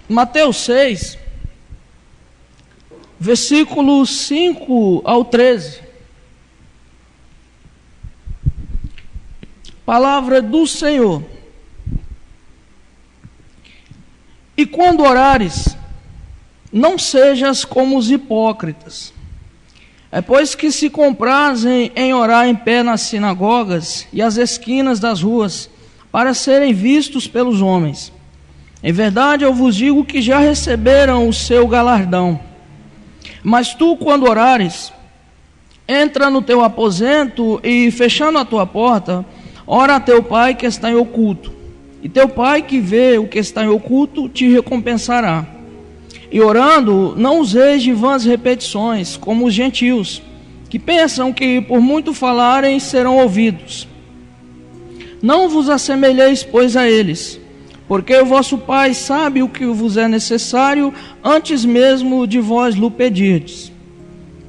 Mateus 6, versículos 5 ao 13. Palavra do Senhor. E quando orares, não sejas como os hipócritas, pois que se comprazem em orar em pé nas sinagogas e às esquinas das ruas, para serem vistos pelos homens. Em verdade, eu vos digo que já receberam o seu galardão. Mas tu, quando orares, entra no teu aposento e, fechando a tua porta, ora a teu Pai que está em oculto. E teu Pai que vê o que está em oculto te recompensará. E orando, não useis de vãs repetições, como os gentios, que pensam que por muito falarem serão ouvidos. Não vos assemelheis, pois, a eles, porque o vosso Pai sabe o que vos é necessário, antes mesmo de vós lhe pedirdes.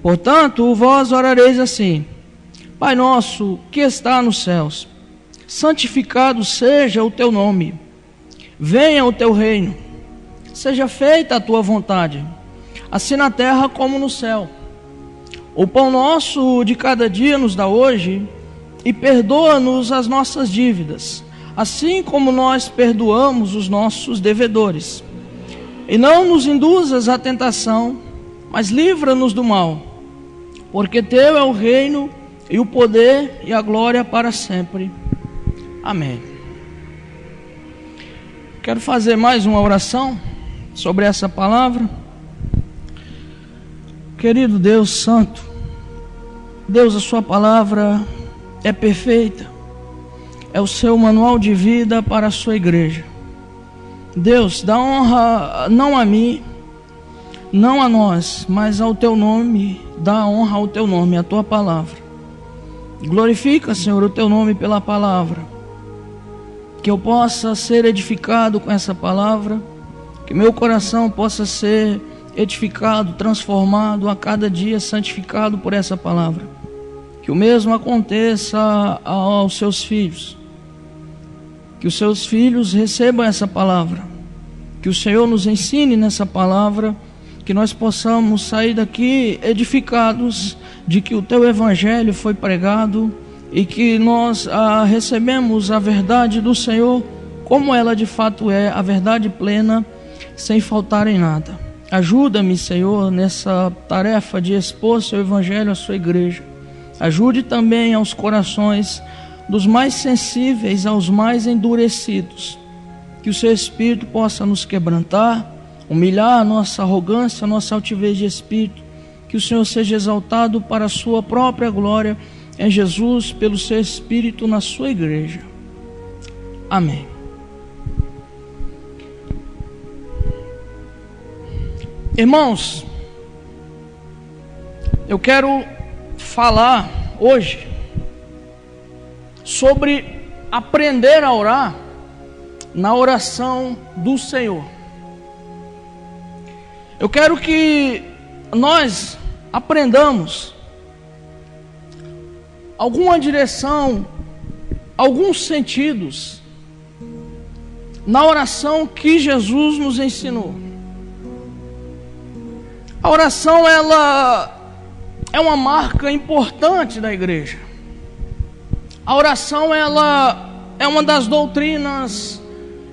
Portanto, vós orareis assim: Pai nosso, que está nos céus, santificado seja o teu nome. Venha o teu reino. Seja feita a tua vontade, assim na terra como no céu. O pão nosso de cada dia nos dá hoje, e perdoa-nos as nossas dívidas, assim como nós perdoamos os nossos devedores. E não nos induzas à tentação, mas livra-nos do mal, porque teu é o reino, e o poder, e a glória para sempre. Amém. Quero fazer mais uma oração sobre essa palavra. Querido Deus Santo, Deus, a sua palavra é perfeita, é o seu manual de vida para a sua igreja. Deus, dá honra não a mim, não a nós, mas ao teu nome, dá honra ao teu nome, à tua palavra. Glorifica, Senhor, o teu nome pela palavra, que eu possa ser edificado com essa palavra, que meu coração possa ser edificado, transformado a cada dia, santificado por essa palavra. Que o mesmo aconteça aos seus filhos. Que os seus filhos recebam essa palavra. Que o Senhor nos ensine nessa palavra. Que nós possamos sair daqui edificados de que o teu evangelho foi pregado e que nós recebemos a verdade do Senhor como ela de fato é, a verdade plena, sem faltar em nada. Ajuda-me, Senhor, nessa tarefa de expor seu evangelho à sua igreja. Ajude também aos corações dos mais sensíveis aos mais endurecidos. Que o seu Espírito possa nos quebrantar, humilhar a nossa arrogância, a nossa altivez de espírito. Que o Senhor seja exaltado para a sua própria glória em Jesus, pelo seu Espírito na sua igreja. Amém. Irmãos, eu quero falar hoje sobre aprender a orar na oração do Senhor. Eu quero que nós aprendamos alguma direção, alguns sentidos na oração que Jesus nos ensinou. A oração, ela é uma marca importante da igreja. A oração, ela é uma das doutrinas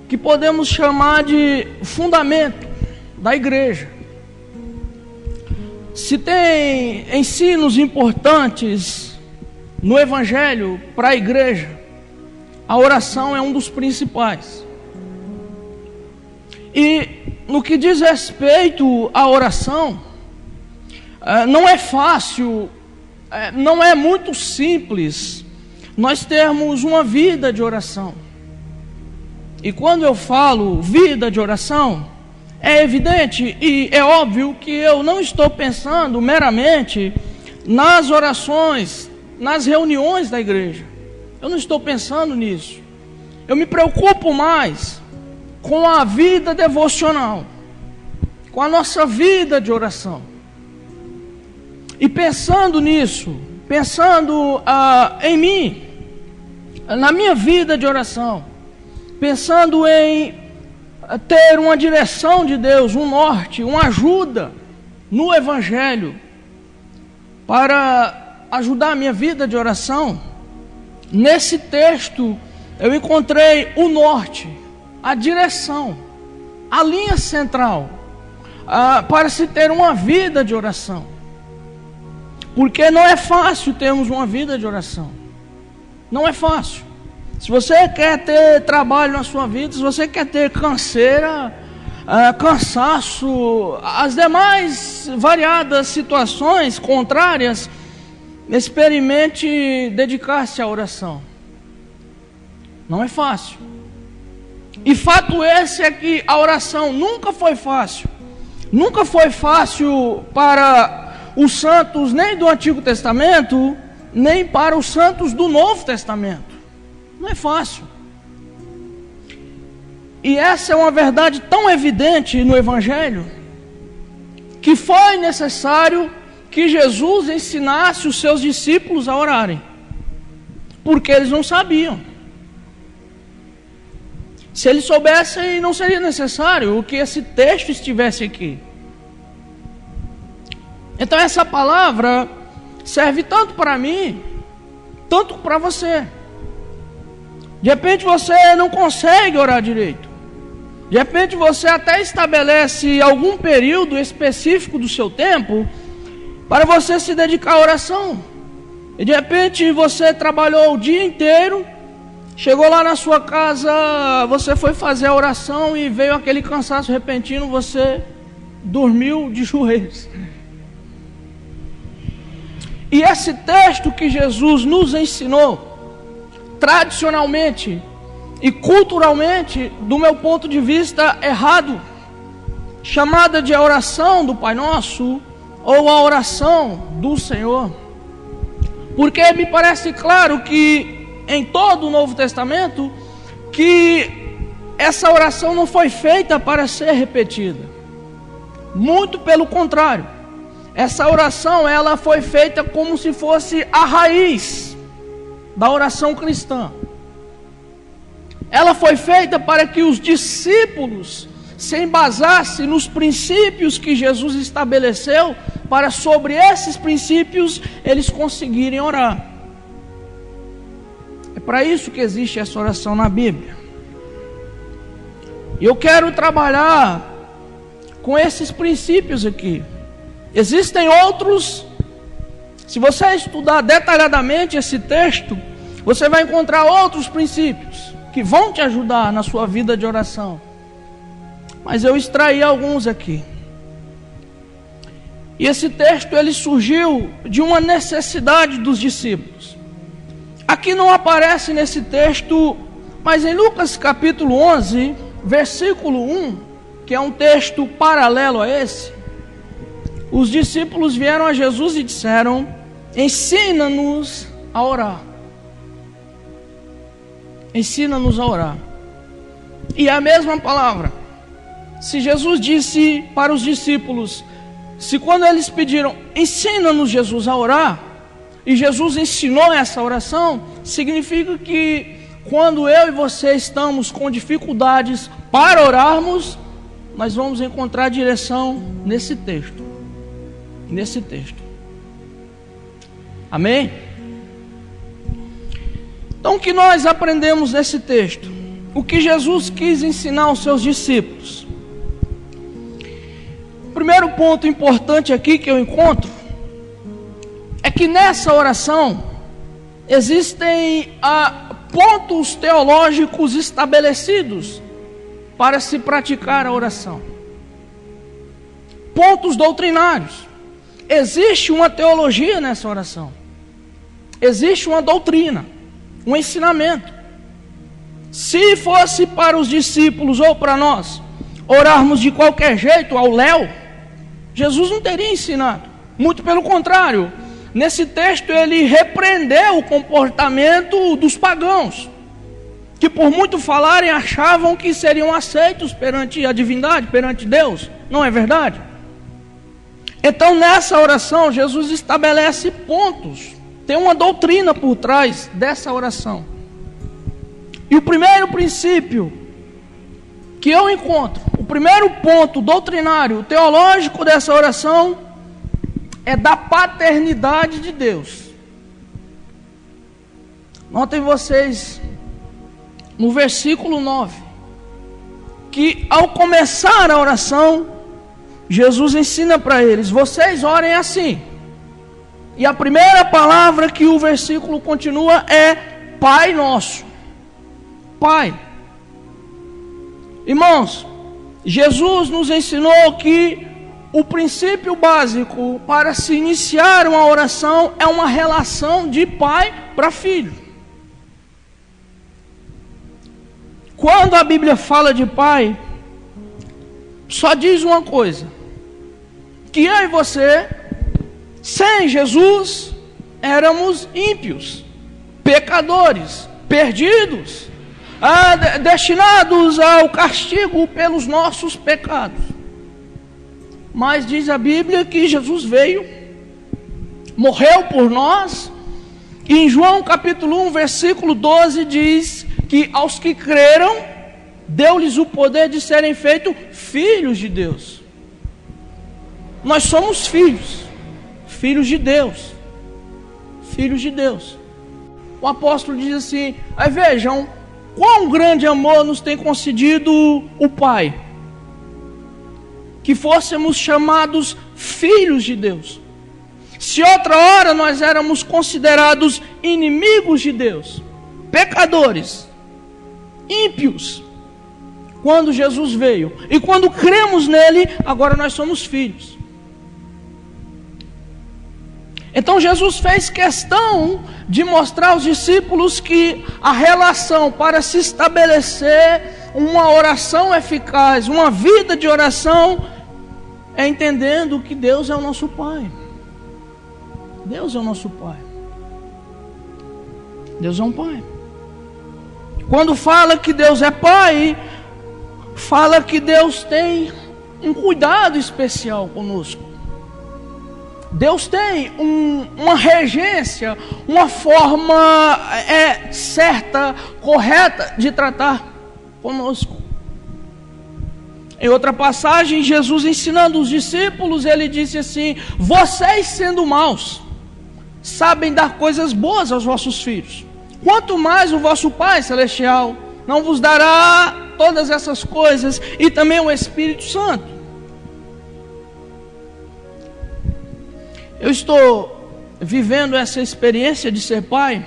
que podemos chamar de fundamento da igreja. Se tem ensinos importantes no evangelho para a igreja, a oração é um dos principais. E no que diz respeito à oração, não é fácil, não é muito simples nós termos uma vida de oração. E quando eu falo vida de oração, é evidente e é óbvio que eu não estou pensando meramente nas orações, nas reuniões da igreja. Eu não estou pensando nisso. Eu me preocupo mais com a vida devocional, com a nossa vida de oração. E pensando nisso, pensando em mim, na minha vida de oração, pensando em ter uma direção de Deus, um norte, uma ajuda no Evangelho para ajudar a minha vida de oração, nesse texto eu encontrei o norte, a direção, a linha central para se ter uma vida de oração. Porque não é fácil termos uma vida de oração. Não é fácil. Se você quer ter trabalho na sua vida, se você quer ter canseira, cansaço, as demais variadas situações contrárias, experimente dedicar-se à oração. Não é fácil. E fato esse é que a oração nunca foi fácil. Nunca foi fácil para os santos nem do Antigo Testamento, nem para os santos do Novo Testamento. Não é fácil. E essa é uma verdade tão evidente no Evangelho, que foi necessário que Jesus ensinasse os seus discípulos a orarem, porque eles não sabiam. Se eles soubessem, não seria necessário que esse texto estivesse aqui. Então essa palavra serve tanto para mim, tanto para você. De repente você não consegue orar direito. De repente você até estabelece algum período específico do seu tempo para você se dedicar à oração. E de repente você trabalhou o dia inteiro, chegou lá na sua casa, você foi fazer a oração e veio aquele cansaço repentino, você dormiu de joelhos. E esse texto que Jesus nos ensinou, tradicionalmente e culturalmente, do meu ponto de vista, errado, chamada de a oração do Pai Nosso, ou a oração do Senhor. Porque me parece claro que em todo o Novo Testamento, que essa oração não foi feita para ser repetida. Muito pelo contrário. Essa oração, ela foi feita como se fosse a raiz da oração cristã. Ela foi feita para que os discípulos se embasassem nos princípios que Jesus estabeleceu, para sobre esses princípios eles conseguirem orar. É para isso que existe essa oração na Bíblia. E eu quero trabalhar com esses princípios aqui. Existem outros. Se você estudar detalhadamente esse texto, você vai encontrar outros princípios que vão te ajudar na sua vida de oração. Mas eu extraí alguns aqui. E esse texto ele surgiu de uma necessidade dos discípulos. Aqui não aparece nesse texto, mas em Lucas capítulo 11, versículo 1, que é um texto paralelo a esse, os discípulos vieram a Jesus e disseram: ensina-nos a orar. Ensina-nos a orar. E a mesma palavra. Se Jesus disse para os discípulos, se quando eles pediram, ensina-nos, Jesus, a orar, e Jesus ensinou essa oração, significa que quando eu e você estamos com dificuldades para orarmos, nós vamos encontrar direção nesse texto. Nesse texto. Amém? Então o que nós aprendemos nesse texto? O que Jesus quis ensinar aos seus discípulos? O primeiro ponto importante aqui que eu encontro é que nessa oração existem pontos teológicos estabelecidos para se praticar a oração. Pontos doutrinários. Existe uma teologia nessa oração. Existe uma doutrina, um ensinamento. Se fosse para os discípulos ou para nós orarmos de qualquer jeito, ao léu, Jesus não teria ensinado. Muito pelo contrário, nesse texto ele repreendeu o comportamento dos pagãos, que por muito falarem achavam que seriam aceitos perante a divindade, perante Deus. Não é verdade? Então nessa oração Jesus estabelece pontos. Tem uma doutrina por trás dessa oração. E o primeiro princípio que eu encontro, o primeiro ponto doutrinário, teológico dessa oração, é da paternidade de Deus. Notem vocês, no versículo 9, que ao começar a oração, Jesus ensina para eles: vocês orem assim. E a primeira palavra que o versículo continua é Pai Nosso. Pai. Irmãos, Jesus nos ensinou que o princípio básico para se iniciar uma oração é uma relação de pai para filho. Quando a Bíblia fala de pai, só diz uma coisa: que eu e você, sem Jesus, éramos ímpios, pecadores, perdidos, destinados ao castigo pelos nossos pecados. Mas diz a Bíblia que Jesus veio, morreu por nós, e em João capítulo 1, versículo 12 diz que aos que creram, deu-lhes o poder de serem feitos filhos de Deus. Nós somos filhos, filhos de Deus, filhos de Deus. O apóstolo diz assim: aí vejam, quão grande amor nos tem concedido o Pai, que fôssemos chamados filhos de Deus. Se outra hora nós éramos considerados inimigos de Deus, pecadores, ímpios, quando Jesus veio, e quando cremos nele, agora nós somos filhos. Então Jesus fez questão de mostrar aos discípulos que a relação para se estabelecer uma oração eficaz, uma vida de oração, é entendendo que Deus é o nosso Pai. Deus é o nosso Pai. Deus é um Pai. Quando fala que Deus é Pai, fala que Deus tem um cuidado especial conosco. Deus tem uma regência, uma forma certa, correta de tratar conosco. Em outra passagem, Jesus ensinando os discípulos, ele disse assim: vocês sendo maus, sabem dar coisas boas aos vossos filhos, quanto mais o vosso Pai Celestial não vos dará todas essas coisas, e também o Espírito Santo. Eu estou vivendo essa experiência de ser pai.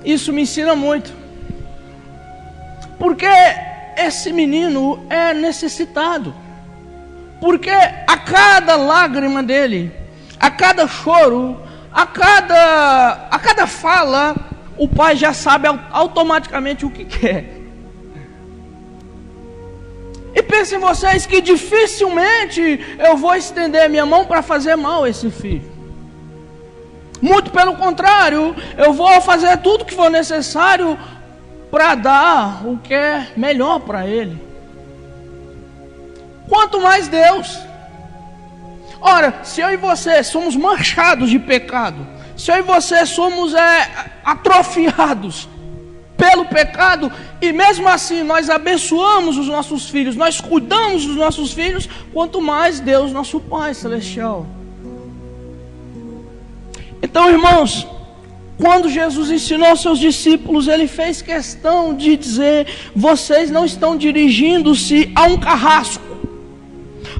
Isso me ensina muito, porque esse menino é necessitado, porque a cada lágrima dele, a cada choro, a cada fala, o pai já sabe automaticamente o que quer. E pensem vocês que dificilmente eu vou estender minha mão para fazer mal a esse filho. Muito pelo contrário, eu vou fazer tudo que for necessário para dar o que é melhor para ele. Quanto mais Deus. Ora, se eu e você somos manchados de pecado, se eu e você somos atrofiados pelo pecado, e mesmo assim nós abençoamos os nossos filhos, nós cuidamos dos nossos filhos, quanto mais Deus, nosso Pai Celestial. Então, irmãos, quando Jesus ensinou aos seus discípulos, ele fez questão de dizer: vocês não estão dirigindo-se a um carrasco,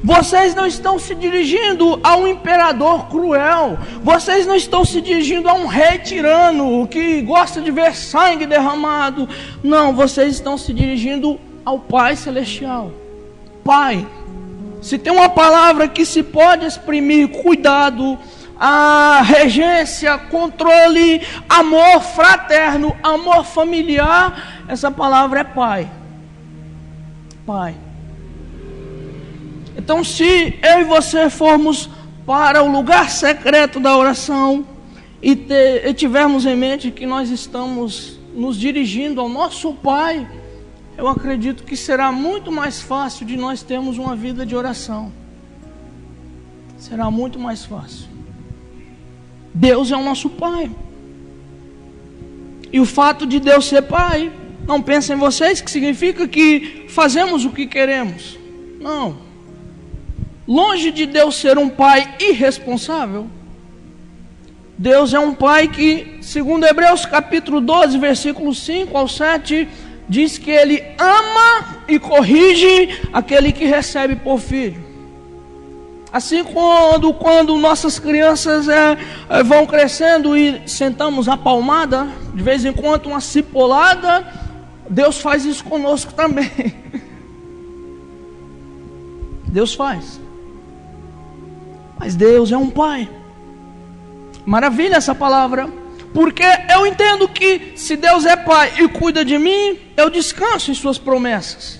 vocês não estão se dirigindo a um imperador cruel, vocês não estão se dirigindo a um rei tirano que gosta de ver sangue derramado. Não, vocês estão se dirigindo ao Pai Celestial. Pai, se tem uma palavra que se pode exprimir cuidado, a regência, controle, amor fraterno, amor familiar, essa palavra é Pai. Pai. Então, se eu e você formos para o lugar secreto da oração e tivermos em mente que nós estamos nos dirigindo ao nosso Pai, eu acredito que será muito mais fácil de nós termos uma vida de oração. Será muito mais fácil. Deus é o nosso Pai. E o fato de Deus ser Pai Não pensem vocês que significa que fazemos o que queremos. Não. Longe de Deus ser um pai irresponsável, Deus é um pai que, segundo Hebreus capítulo 12, versículo 5 ao 7, diz que Ele ama e corrige aquele que recebe por filho. Assim quando nossas crianças vão crescendo e sentamos a palmada, de vez em quando uma cipolada, Deus faz isso conosco também. Deus faz. Mas Deus é um pai. Maravilha essa palavra. Porque eu entendo que se Deus é pai e cuida de mim, eu descanso em suas promessas.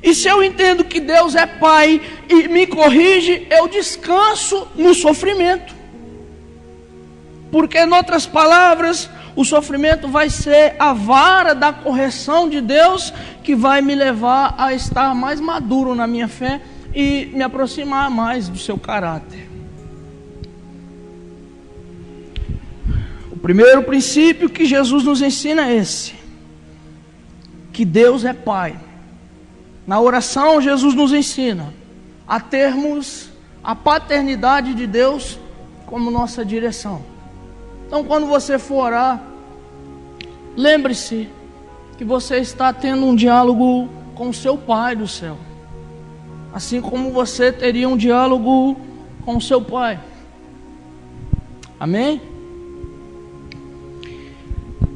E se eu entendo que Deus é pai e me corrige, eu descanso no sofrimento. Porque, em outras palavras, o sofrimento vai ser a vara da correção de Deus, que vai me levar a estar mais maduro na minha fé e me aproximar mais do seu caráter. O primeiro princípio que Jesus nos ensina é esse: que Deus é pai. Na oração, Jesus nos ensina a termos a paternidade de Deus como nossa direção. Então, quando você for orar, lembre-se que você está tendo um diálogo com o seu Pai do céu, assim como você teria um diálogo com o seu Pai. Amém?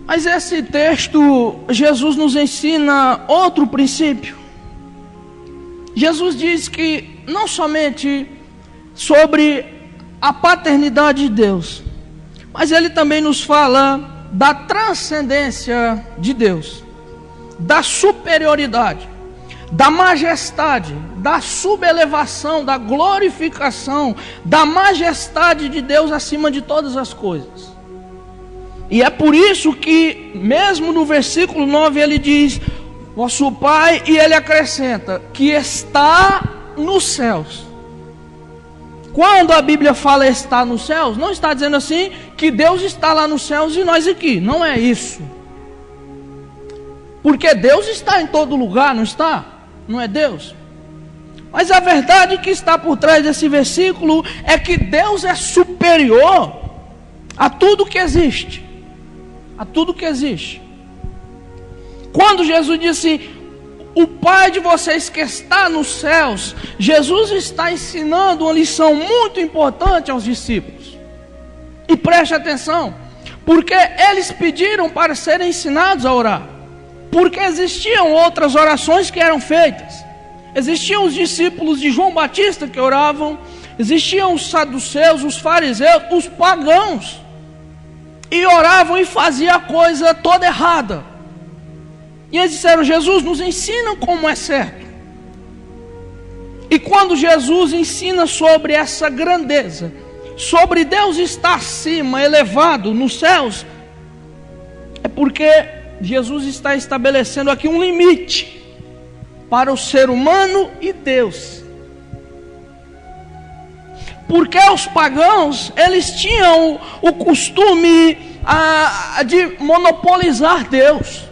Mas esse texto, Jesus nos ensina outro princípio. Jesus diz que não somente sobre a paternidade de Deus, mas Ele também nos fala da transcendência de Deus, da superioridade, da majestade, da subelevação, da glorificação, da majestade de Deus acima de todas as coisas. E é por isso que, mesmo no versículo 9, ele diz: vosso Pai, e ele acrescenta, que está nos céus. Quando a Bíblia fala está nos céus, não está dizendo assim que Deus está lá nos céus e nós aqui. Não é isso. Porque Deus está em todo lugar, não está? Não é Deus? Mas a verdade que está por trás desse versículo é que Deus é superior a tudo que existe. A tudo que existe. Quando Jesus disse: o Pai de vocês que está nos céus, Jesus está ensinando uma lição muito importante aos discípulos. E preste atenção, porque eles pediram para serem ensinados a orar. Porque existiam outras orações que eram feitas. Existiam os discípulos de João Batista que oravam, existiam os saduceus, os fariseus, os pagãos, e oravam e faziam a coisa toda errada. E eles disseram: Jesus, nos ensina como é certo. E quando Jesus ensina sobre essa grandeza, sobre Deus estar acima, elevado nos céus, é porque Jesus está estabelecendo aqui um limite para o ser humano e Deus. Porque os pagãos, eles tinham o costume de monopolizar Deus.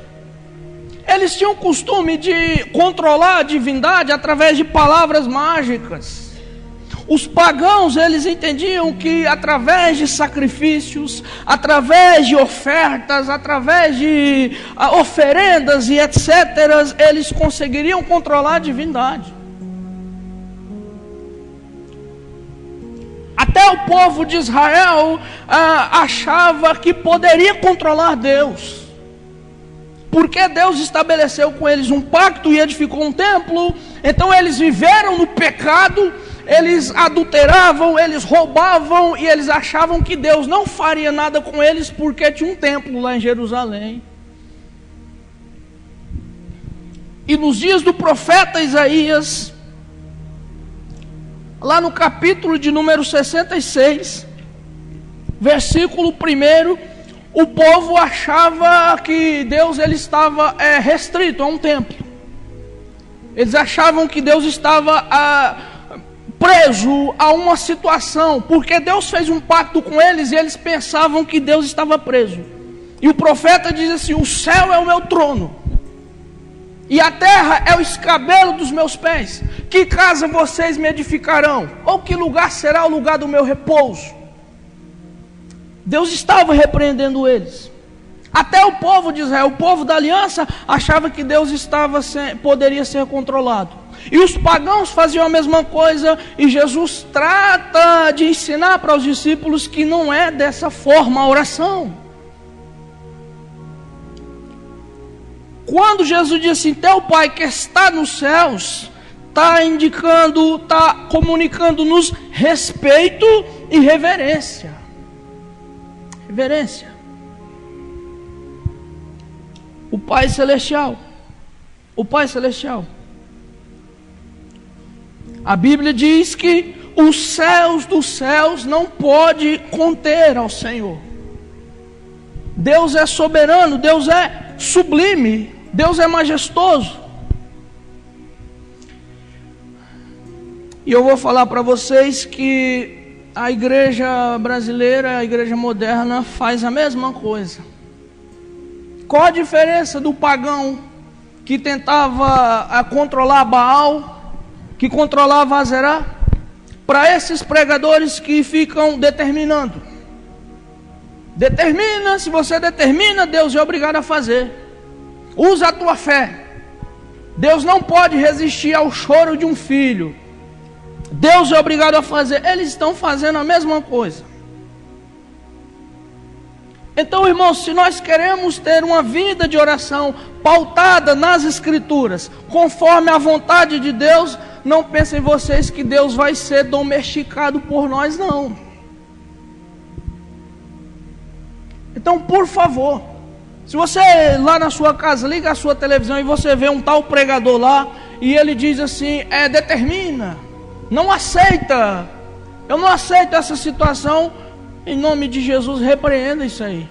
Eles tinham o costume de controlar a divindade através de palavras mágicas. Os pagãos, eles entendiam que através de sacrifícios, através de ofertas, através de oferendas e etc., eles conseguiriam controlar a divindade. Até o povo de Israel achava que poderia controlar Deus. Porque Deus estabeleceu com eles um pacto e edificou um templo. Então eles viveram no pecado, eles adulteravam, eles roubavam, e eles achavam que Deus não faria nada com eles porque tinha um templo lá em Jerusalém. E nos dias do profeta Isaías, lá no capítulo de número 66, versículo 1, o povo achava que Deus ele estava restrito a um templo. Eles achavam que Deus estava preso a uma situação, porque Deus fez um pacto com eles e eles pensavam que Deus estava preso. E o profeta diz assim: o céu é o meu trono, e a terra é o escabelo dos meus pés. Que casa vocês me edificarão? Ou que lugar será o lugar do meu repouso? Deus estava repreendendo eles. Até o povo de Israel, o povo da aliança, achava que Deus poderia ser controlado. E os pagãos faziam a mesma coisa, e Jesus trata de ensinar para os discípulos que não é dessa forma a oração. Quando Jesus diz assim: teu Pai que está nos céus, está indicando, está comunicando-nos respeito e reverência. Reverência. O Pai Celestial. O Pai Celestial. A Bíblia diz que os céus dos céus não pode conter ao Senhor. Deus é soberano, Deus é sublime, Deus é majestoso. E eu vou falar para vocês que a igreja brasileira, a igreja moderna, faz a mesma coisa. Qual a diferença do pagão que tentava controlar Baal, que controlava Azerá, para esses pregadores que ficam determinando? Determina, se você determina, Deus é obrigado a fazer. Usa a tua fé. Deus não pode resistir ao choro de um filho. Deus é obrigado a fazer. Eles estão fazendo a mesma coisa. Então, irmãos, se nós queremos ter uma vida de oração pautada nas Escrituras, conforme a vontade de Deus, não pensem vocês que Deus vai ser domesticado por nós, não. Então, por favor, se você lá na sua casa liga a sua televisão e você vê um tal pregador lá, e ele diz assim: determina, não aceita, eu não aceito essa situação, em nome de Jesus, repreenda isso aí.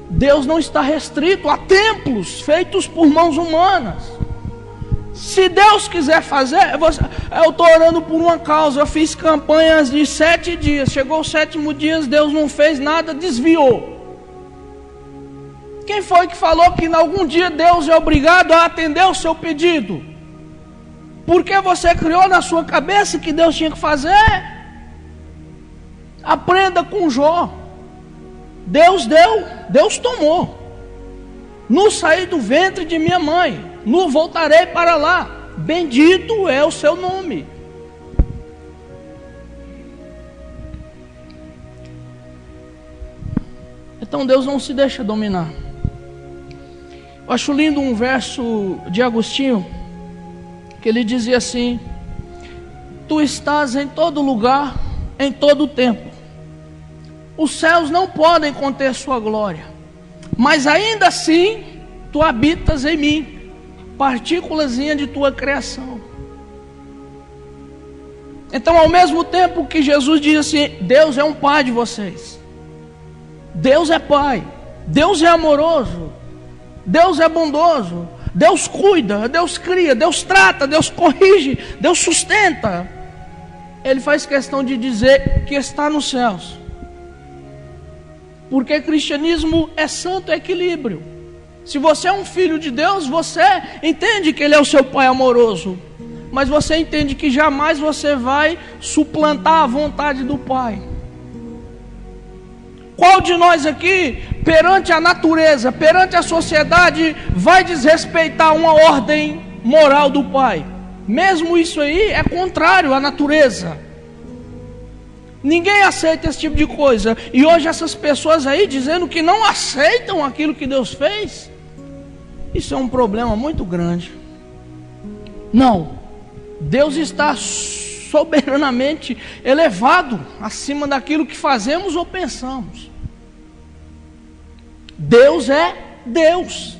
Deus não está restrito a templos feitos por mãos humanas. Se Deus quiser fazer, eu estou orando por uma causa, eu fiz campanhas de 7 dias, chegou o 7º dia, Deus não fez nada, desviou. Quem foi que falou que em algum dia Deus é obrigado a atender o seu pedido? Porque você criou na sua cabeça que Deus tinha que fazer? Aprenda com Jó. Deus deu, Deus tomou. No saí do ventre de minha mãe, no voltarei para lá. Bendito é o seu nome. Então Deus não se deixa dominar. Eu acho lindo um verso de Agostinho, que ele dizia assim: tu estás em todo lugar, em todo tempo. Os céus não podem conter sua glória, mas ainda assim tu habitas em mim, partículazinha de tua criação. Então, ao mesmo tempo que Jesus diz assim: Deus é um pai de vocês, Deus é pai, Deus é amoroso, Deus é bondoso, Deus cuida, Deus cria, Deus trata, Deus corrige, Deus sustenta. Ele faz questão de dizer que está nos céus, porque cristianismo é santo equilíbrio. Se você é um filho de Deus, você entende que Ele é o seu pai amoroso, mas você entende que jamais você vai suplantar a vontade do Pai. Qual de nós aqui, perante a natureza, perante a sociedade, vai desrespeitar uma ordem moral do Pai? Mesmo isso aí é contrário à natureza. Ninguém aceita esse tipo de coisa. E hoje essas pessoas aí dizendo que não aceitam aquilo que Deus fez, isso é um problema muito grande. Não, Deus está soberanamente elevado acima daquilo que fazemos ou pensamos. Deus é Deus.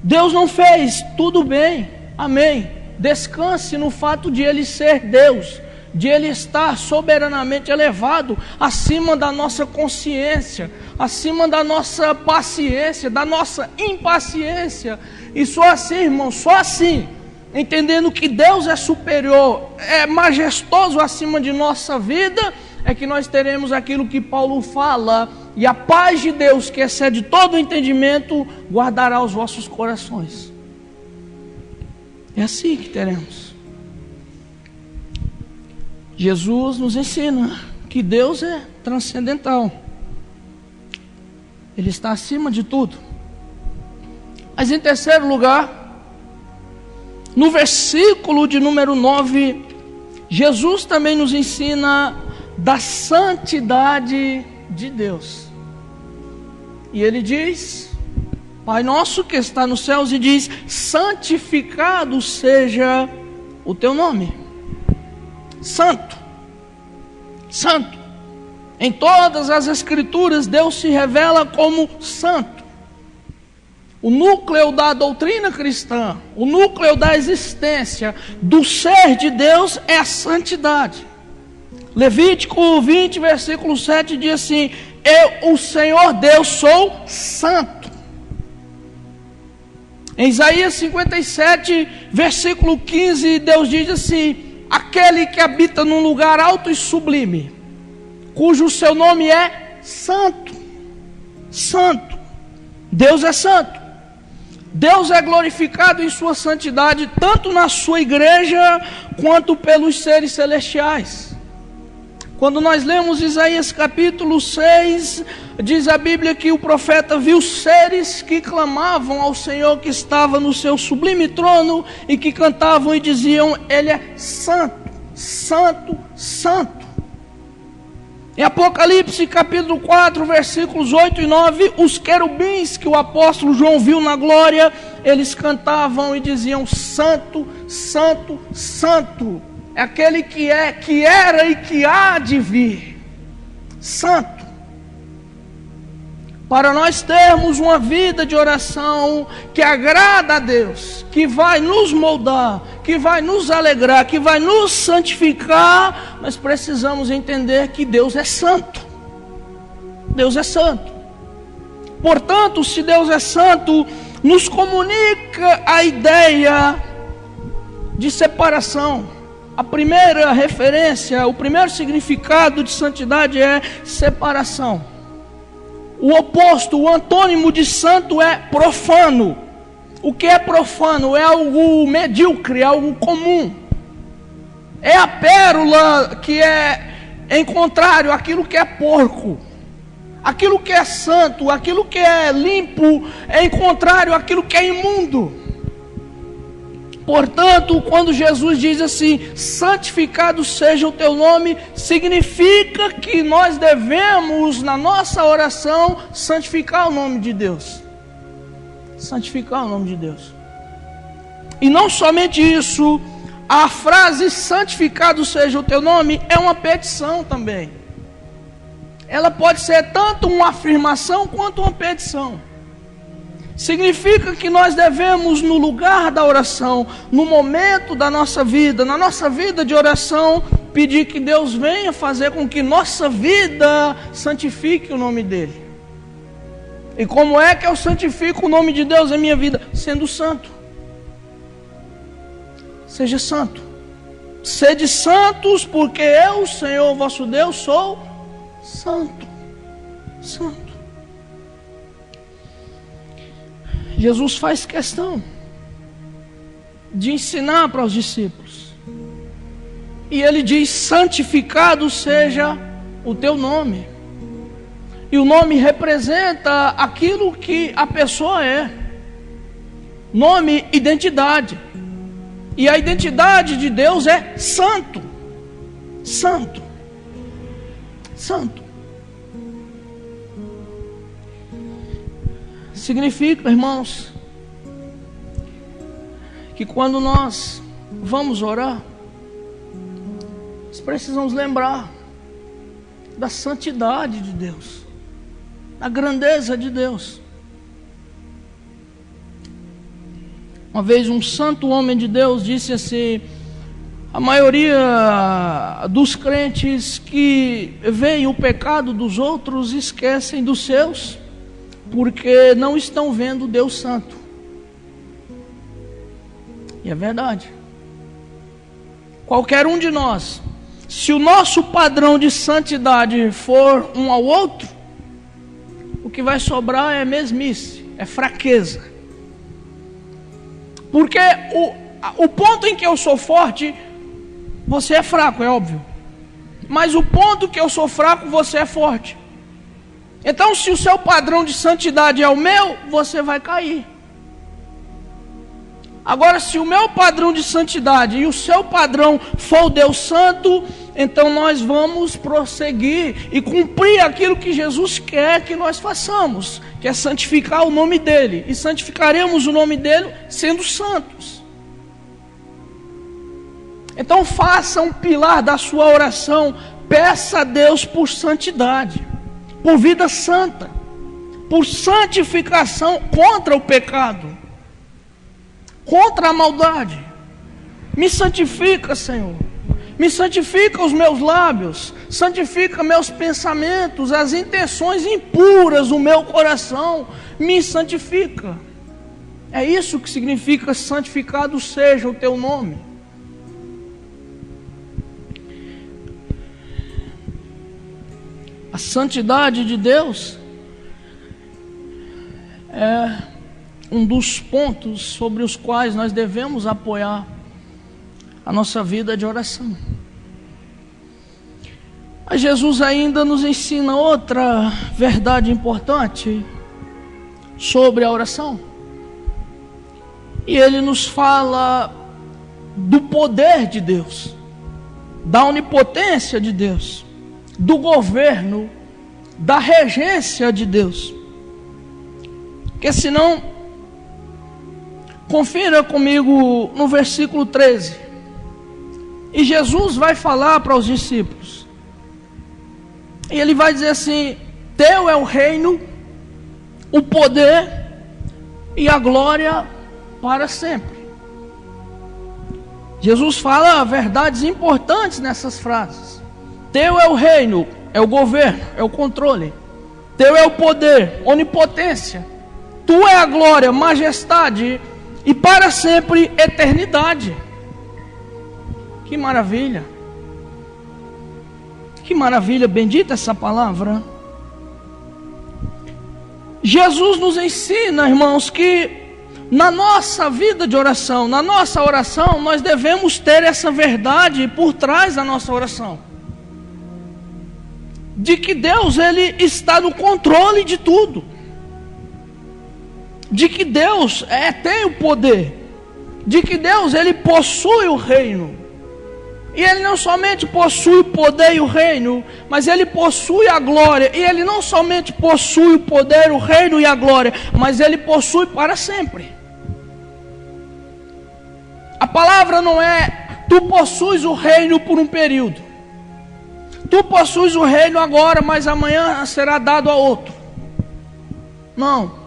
Deus não fez, tudo bem, amém. Descanse no fato de Ele ser Deus, de Ele estar soberanamente elevado acima da nossa consciência, acima da nossa paciência, da nossa impaciência. E só assim, irmão, só assim, entendendo que Deus é superior, é majestoso acima de nossa vida, é que nós teremos aquilo que Paulo fala: e a paz de Deus, que excede todo o entendimento, guardará os vossos corações. É assim que teremos. Jesus nos ensina que Deus é transcendental. Ele está acima de tudo. Mas em terceiro lugar, no versículo de número 9, Jesus também nos ensina da santidade de Deus. E ele diz: Pai nosso que está nos céus, e diz: santificado seja o teu nome. Santo, santo. Em todas as escrituras Deus se revela como santo. O núcleo da doutrina cristã, o núcleo da existência, do ser de Deus é a santidade. Levítico 20, versículo 7 diz assim: eu, o Senhor Deus, sou santo. Em Isaías 57, versículo 15, Deus diz assim: aquele que habita num lugar alto e sublime, cujo seu nome é santo. Santo. Deus é santo. Deus é glorificado em sua santidade, tanto na sua igreja, quanto pelos seres celestiais. Quando nós lemos Isaías capítulo 6, diz a Bíblia que o profeta viu seres que clamavam ao Senhor que estava no seu sublime trono, e que cantavam e diziam: Ele é santo, santo, santo. Em Apocalipse capítulo 4, versículos 8 e 9, os querubins que o apóstolo João viu na glória, eles cantavam e diziam: santo, santo, santo. É aquele que é, que era e que há de vir. Santo. Para nós termos uma vida de oração que agrada a Deus, que vai nos moldar, que vai nos alegrar, que vai nos santificar, nós precisamos entender que Deus é santo. Deus é santo. Portanto, se Deus é santo, nos comunica a ideia de separação. A primeira referência, o primeiro significado de santidade é separação. O oposto, o antônimo de santo é profano. O que é profano? É algo medíocre, algo comum. É a pérola que é em contrário àquilo que é porco. Aquilo que é santo, aquilo que é limpo, é em contrário àquilo que é imundo. Portanto, quando Jesus diz assim: santificado seja o teu nome, significa que nós devemos, na nossa oração, santificar o nome de Deus. Santificar o nome de Deus. E não somente isso, a frase santificado seja o teu nome é uma petição também. Ela pode ser tanto uma afirmação quanto uma petição. Significa que nós devemos, no lugar da oração, no momento da nossa vida, na nossa vida de oração, pedir que Deus venha fazer com que nossa vida santifique o nome dEle. E como é que eu santifico o nome de Deus em minha vida? Sendo santo. Seja santo. Sede santos, porque eu, Senhor vosso Deus, sou santo. Santo. Jesus faz questão de ensinar para os discípulos. E ele diz: santificado seja o teu nome. E o nome representa aquilo que a pessoa é. Nome, identidade. E a identidade de Deus é santo. Santo. Santo. Significa, irmãos, que quando nós vamos orar, nós precisamos lembrar da santidade de Deus, da grandeza de Deus. Uma vez um santo homem de Deus disse assim: a maioria dos crentes que veem o pecado dos outros esquecem dos seus, porque não estão vendo Deus santo. E é verdade. Qualquer um de nós, se o nosso padrão de santidade for um ao outro, o que vai sobrar é mesmice, é fraqueza. Porque o ponto em que eu sou forte, você é fraco, é óbvio. Mas o ponto que eu sou fraco, você é forte. Então, se o seu padrão de santidade é o meu, você vai cair. Agora, se o meu padrão de santidade e o seu padrão for o Deus Santo, então nós vamos prosseguir e cumprir aquilo que Jesus quer que nós façamos, que é santificar o nome dEle. E santificaremos o nome dEle sendo santos. Então faça um pilar da sua oração, peça a Deus por santidade, por vida santa, por santificação contra o pecado, contra a maldade. Me santifica, Senhor. Me santifica os meus lábios, santifica meus pensamentos, as intenções impuras do meu coração. Me santifica. É isso que significa santificado seja o teu nome. A santidade de Deus é um dos pontos sobre os quais nós devemos apoiar a nossa vida de oração. Mas Jesus ainda nos ensina outra verdade importante sobre a oração. E Ele nos fala do poder de Deus, da onipotência de Deus, do governo, da regência de Deus. Porque senão, confira comigo no versículo 13. E Jesus vai falar para os discípulos. E Ele vai dizer assim: teu é o reino, o poder e a glória para sempre. Jesus fala verdades importantes nessas frases. Teu é o reino, é o governo, é o controle. Teu é o poder, onipotência. Tu é a glória, majestade e para sempre eternidade. Que maravilha. Que maravilha, bendita essa palavra. Jesus nos ensina, irmãos, que na nossa vida de oração, na nossa oração, nós devemos ter essa verdade por trás da nossa oração. De que Deus, Ele está no controle de tudo. De que Deus tem o poder. De que Deus, Ele possui o reino. E Ele não somente possui o poder e o reino, mas Ele possui a glória. E Ele não somente possui o poder, o reino e a glória, mas Ele possui para sempre. A palavra não é, tu possuis o reino por um período. Tu possuis o reino agora, mas amanhã será dado a outro. Não.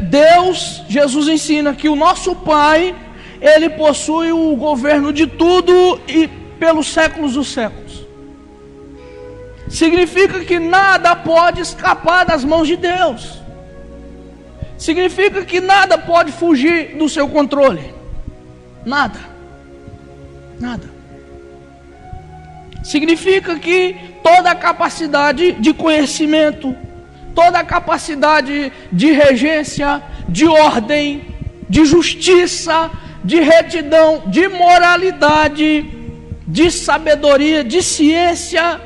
Deus, Jesus ensina que o nosso Pai, Ele possui o governo de tudo e pelos séculos dos séculos. Significa que nada pode escapar das mãos de Deus. Significa que nada pode fugir do seu controle. Nada. Nada. Significa que toda a capacidade de conhecimento, toda a capacidade de regência, de ordem, de justiça, de retidão, de moralidade, de sabedoria, de ciência,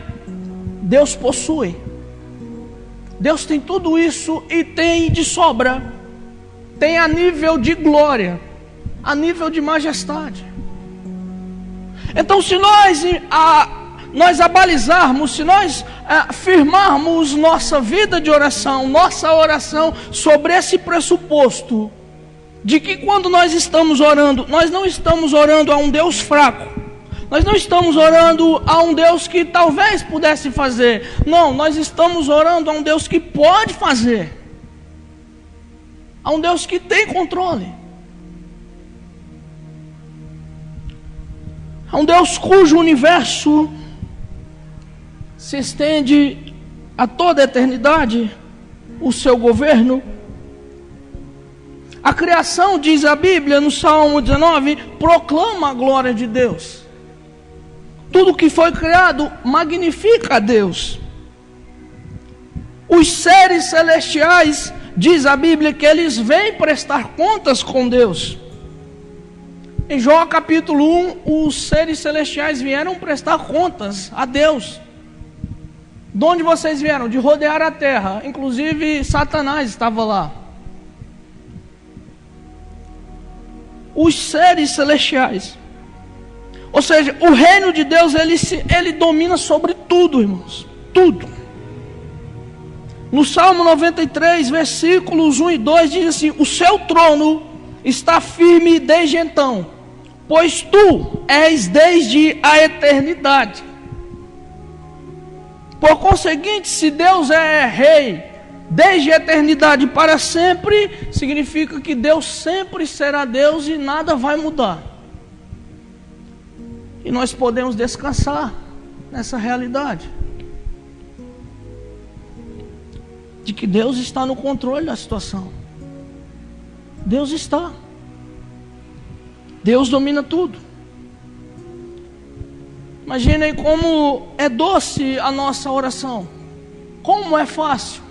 Deus possui. Deus tem tudo isso e tem de sobra. Tem a nível de glória, a nível de majestade. Então, se nós abalizarmos, se nós firmarmos nossa vida de oração, nossa oração sobre esse pressuposto, de que quando nós estamos orando, nós não estamos orando a um Deus fraco, nós não estamos orando a um Deus que talvez pudesse fazer, não, nós estamos orando a um Deus que pode fazer, a um Deus que tem controle, a um Deus cujo universo se estende a toda a eternidade, o seu governo. A criação, diz a Bíblia no Salmo 19, proclama a glória de Deus. tudo que foi criado magnifica a Deus. Os seres celestiais, diz a Bíblia, que eles vêm prestar contas com Deus. Em Jó capítulo 1, os seres celestiais vieram prestar contas a Deus. De onde vocês vieram? De rodear a terra. Inclusive Satanás estava lá. Os seres celestiais. Ou seja, o reino de Deus, ele domina sobre tudo, irmãos. Tudo. No Salmo 93, versículos 1 e 2, diz assim: o seu trono está firme desde então, pois tu és desde a eternidade. Por conseguinte, se Deus é rei desde a eternidade para sempre, significa que Deus sempre será Deus e nada vai mudar. E nós podemos descansar nessa realidade de que Deus está no controle da situação. Deus está. Deus domina tudo. Imaginem como é doce a nossa oração. Como é fácil.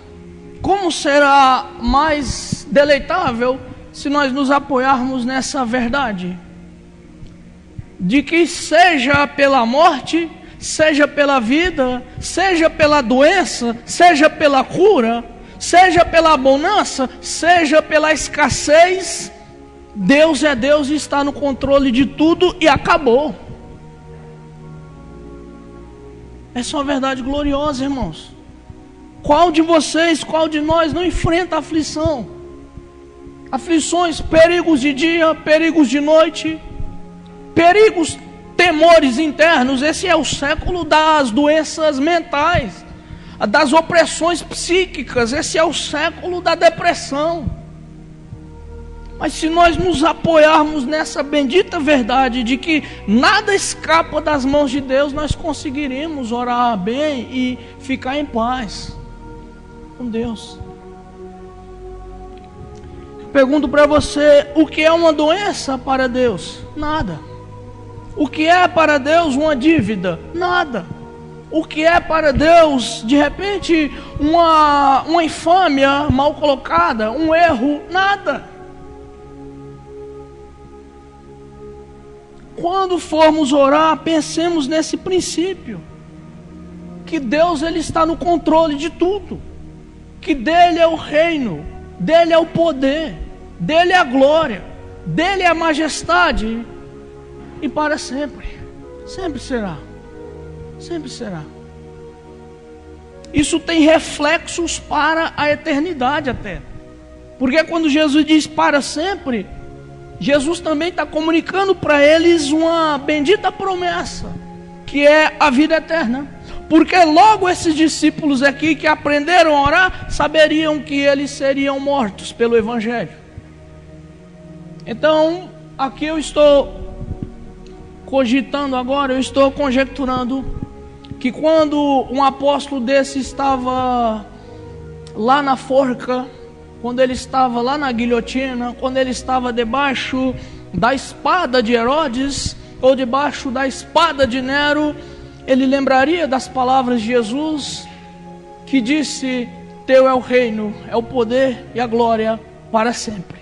Como será mais deleitável se nós nos apoiarmos nessa verdade? De que seja pela morte, seja pela vida, seja pela doença, seja pela cura, seja pela bonança, seja pela escassez, Deus é Deus e está no controle de tudo e acabou. Essa é uma verdade gloriosa, irmãos. Qual de vocês, qual de nós não enfrenta aflição? Aflições, perigos de dia, perigos de noite, perigos, temores internos. Esse é o século das doenças mentais, das opressões psíquicas. Esse é o século da depressão. Mas se nós nos apoiarmos nessa bendita verdade de que nada escapa das mãos de Deus, nós conseguiremos orar bem e ficar em paz com Deus. Pergunto para você, o que é uma doença para Deus? Nada. O que é para Deus uma dívida? Nada. O que é para Deus, de repente, uma infâmia mal colocada, um erro? Nada. Quando formos orar, pensemos nesse princípio, que Deus ele está no controle de tudo, que dele é o reino, dele é o poder, dele é a glória, dele é a majestade, e para sempre, sempre será, sempre será. Isso tem reflexos para a eternidade até, porque quando Jesus diz para sempre, Jesus também está comunicando para eles uma bendita promessa, que é a vida eterna. Porque logo esses discípulos aqui que aprenderam a orar, saberiam que eles seriam mortos pelo Evangelho. Então, aqui eu estou cogitando agora, eu estou conjecturando, que quando um apóstolo desse estava lá na forca, quando ele estava lá na guilhotina, quando ele estava debaixo da espada de Herodes, ou debaixo da espada de Nero, ele lembraria das palavras de Jesus, que disse: teu é o reino, é o poder e a glória para sempre.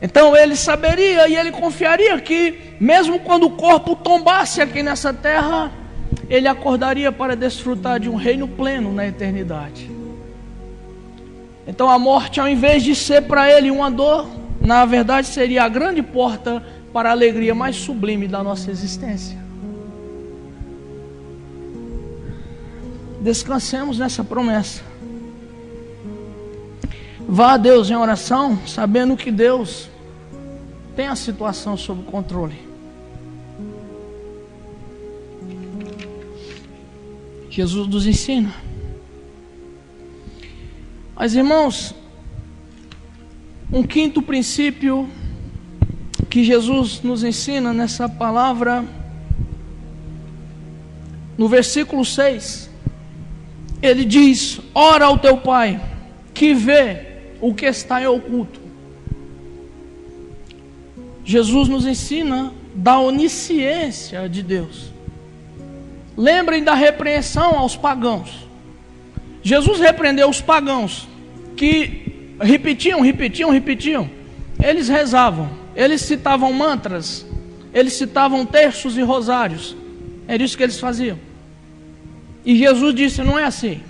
Então ele saberia e ele confiaria que, mesmo quando o corpo tombasse aqui nessa terra, ele acordaria para desfrutar de um reino pleno na eternidade. Então a morte, ao invés de ser para ele uma dor, na verdade seria a grande porta para a alegria mais sublime da nossa existência. Descansemos nessa promessa. Vá a Deus em oração, sabendo que Deus tem a situação sob controle. Jesus nos ensina. Mas, irmãos, um quinto princípio que Jesus nos ensina nessa palavra, no versículo 6, ele diz: ora ao teu Pai, que vê o que está em oculto. Jesus nos ensina da onisciência de Deus. Lembrem da repreensão aos pagãos. Jesus repreendeu os pagãos que repetiam. Eles rezavam, eles citavam mantras, eles citavam terços e rosários. Era isso que eles faziam. E Jesus disse: não é assim.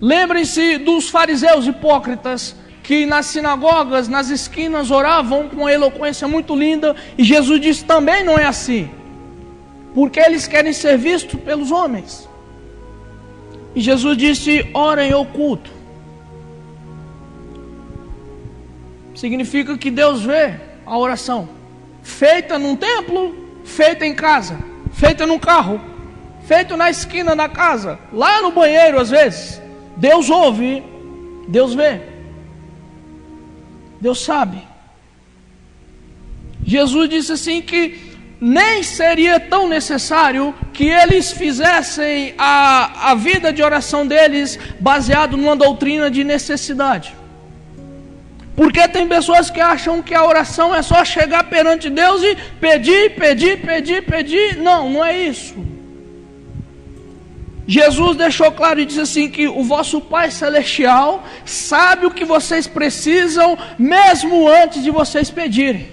Lembrem-se dos fariseus hipócritas que nas sinagogas, nas esquinas, oravam com uma eloquência muito linda. E Jesus disse: também não é assim, porque eles querem ser vistos pelos homens. E Jesus disse: ora em oculto. Significa que Deus vê a oração feita num templo, feita em casa, feita num carro, feita na esquina da casa, lá no banheiro às vezes. Deus ouve, Deus vê, Deus sabe. Jesus disse assim que nem seria tão necessário que eles fizessem a vida de oração deles baseado numa doutrina de necessidade. Porque tem pessoas que acham que a oração é só chegar perante Deus e pedir. Não, não é isso. Jesus deixou claro e disse assim que o vosso Pai Celestial sabe o que vocês precisam mesmo antes de vocês pedirem.